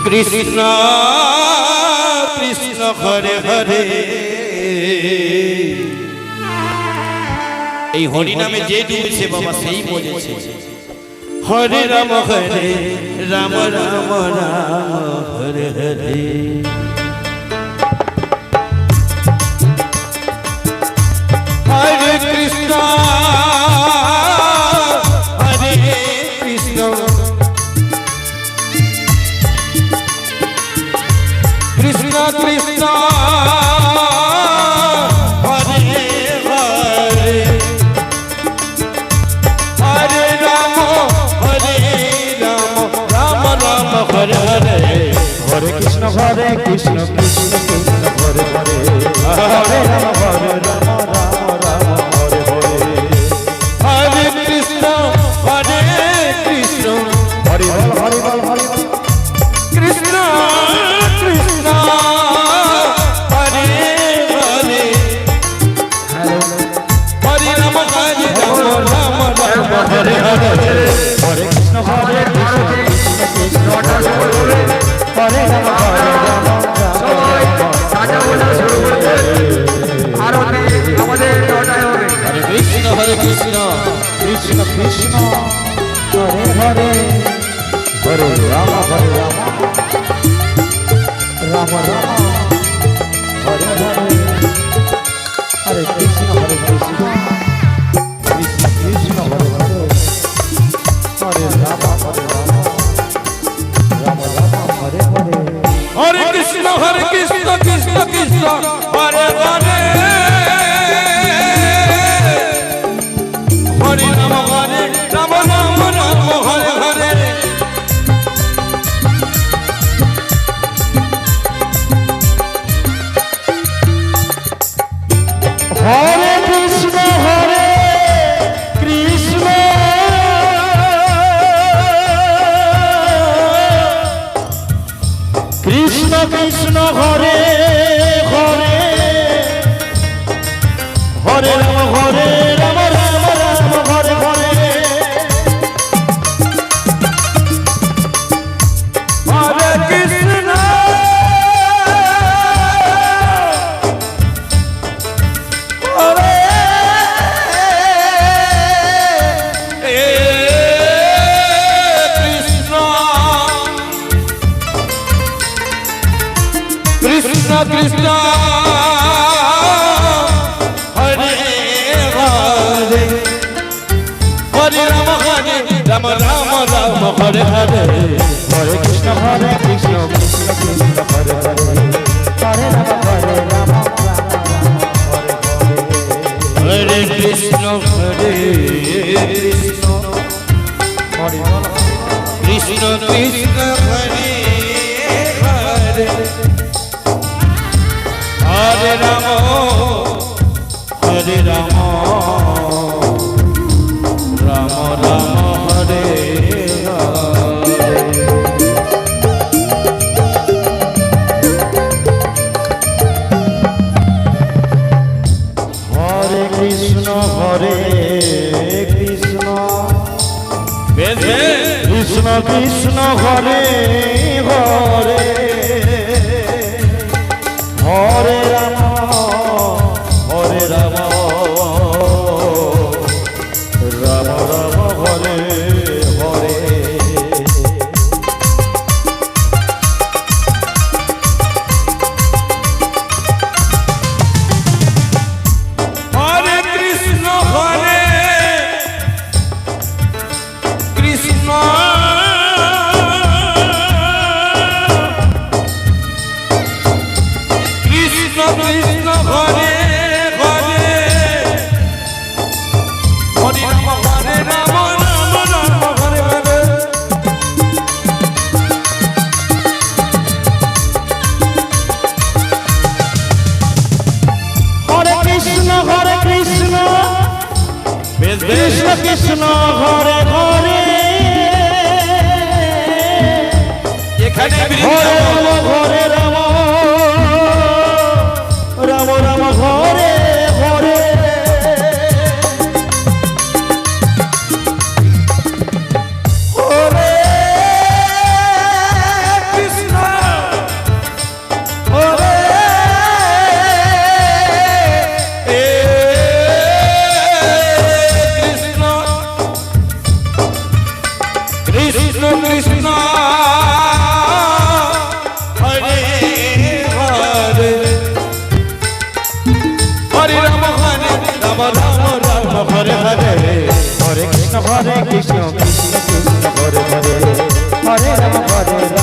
কৃষ্ণ কৃষ্ণ হরে হরে। এই হরি নামে যে ডুবেছে বাবা সেই বোঝেছে। হরে রাম রাম রাম হরে হরে। হরে কৃষ্ণ হরে কৃষ্ণ কৃষ্ণ কৃষ্ণ হরে হরে। হরে রাম রাম রাম হরে হরে। হরে কৃষ্ণ কৃষ্ণ কৃষ্ণ হরে হরে। হরে রাম রাম রাম হরে হরে। হরে কৃষ্ণ হরে কৃষ্ণ হরি বল হরি বল হরি বল। কৃষ্ণ কৃষ্ণ হরে হরে। হরে রাম রাম রাম হরে হরে। হরে কৃষ্ণ কৃষ্ণ কৃষ্ণ হরে রাম রাম হরে কৃষ্ণ কৃষ্ণ কৃষ্ণ হরে হরে। হরে রাম রাম রাম হরে হরে। হরে কৃষ্ণ কৃষ্ণ কৃষ্ণ হরে হরে। হরে রাম রাম হরে হরে। হরে কৃষ্ণ কৃষ্ণ কৃষ্ণ হরে হরে। হরে রাম রাম রাম হরে হরে। হরে কৃষ্ণ কৃষ্ণ কৃষ্ণ কৃষ্ণ হরে হরে। হরে রাম রাম রাম হরে হরে। হরে কৃষ্ণ হরে কৃষ্ণ কৃষ্ণ কৃষ্ণ হরে হরে। হরে রাম রাম রাম হরে হরে। হরে কৃষ্ণ কৃষ্ণ কৃষ্ণ হরে হরে। হরে রাম রাম হরে হরে। হরে কৃষ্ণ কৃষ্ণ হরে বল কৃষ্ণ কৃষ্ণ হরে হরে। হরে রাম রাম রাম হরে হরে। হরে কৃষ্ণ কৃষ্ণ বেশ বেশ। কৃষ্ণ কৃষ্ণ হরে হরে। হরে রাম রাম রাম হরে হরে। হরে কৃষ্ণ কৃষ্ণ কৃষ্ণ কৃষ্ণ হরে হরে। হরে রাম রাম রাম হরে হরে। হরে কৃষ্ণ বেশ বেশ। কৃষ্ণ কৃষ্ণ হরে হরে। এখানে হরে রাম রাম রাম হরে হরে। হরে কৃষ্ণ কৃষ্ণ হরে হরে হরে রাম রাম হরে হরে হরে কৃষ্ণ কৃষ্ণ কৃষ্ণ হরে হরে হরে রাম